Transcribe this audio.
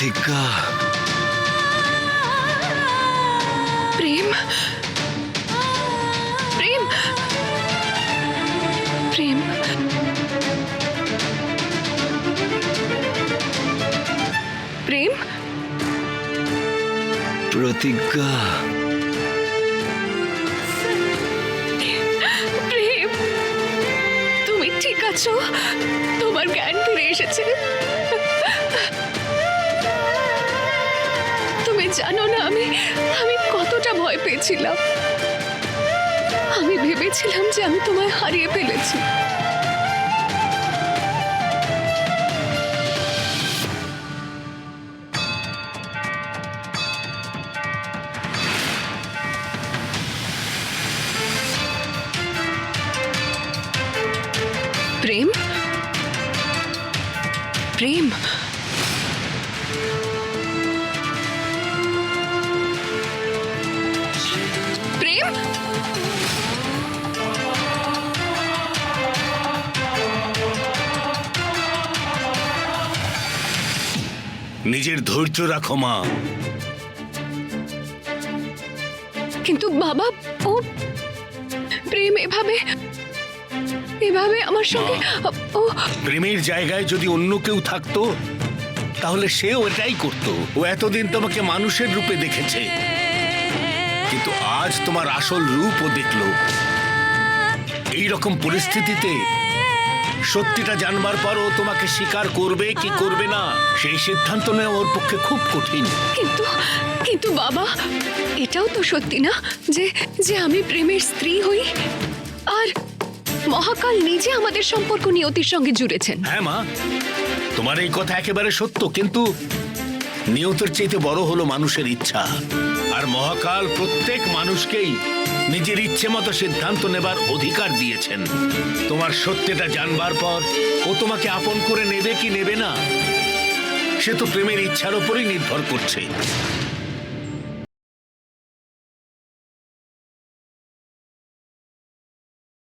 প্রতিজ্ঞা। প্রেম, প্রেম, প্রেম, প্রেম, প্রতিজ্ঞা। প্রেম, তুমি ঠিক আছো? তোমার জ্ঞান ফিরে এসেছে? তুমি জানো না আমি আমি কতটা ভয় পেয়েছিলাম। আমি ভেবেছিলাম যে আমি তোমায় হারিয়ে ফেলেছি। প্রেম, প্রেম, প্রেম, নিজের ধৈর্য রাখো মা। কিন্তু বাবা, ও প্রেম এভাবে এভাবে আমার সঙ্গে ও প্রেমের জায়গায় যদি অন্য কেউ থাকতো তাহলে সেও এটাই করত। ও এতদিন তোমাকে মানুষের রূপে দেখেছে, কিন্তু আজ তোমার আসল রূপও দেখলো। এই রকম পরিস্থিতিতে সত্যিটা জানবার পরও তোমাকে স্বীকার করবে কি করবে না সেই সিদ্ধান্ত নেওয়া ওর পক্ষে খুব কঠিন। কিন্তু কিন্তু বাবা, এটাও তো সত্যি না যে যে আমি প্রেমের স্ত্রী হই, আর মহাকাল নিজে আমাদের সম্পর্ক নিয়তির সঙ্গে জুড়েছেন। হ্যাঁ মা, তোমার এই কথা একেবারে সত্য, কিন্তু নিয়তের চাইতে বড় হলো মানুষের ইচ্ছা। আর মহাকাল প্রত্যেক মানুষকেই নিজের ইচ্ছে মতো সিদ্ধান্ত নেবার অধিকার দিয়েছেন। তোমার সত্যটা জানবার পর ও তোমাকে আপন করে নেবে কি নেবে না সে তো প্রেমের ইচ্ছার উপরই নির্ভর করছে।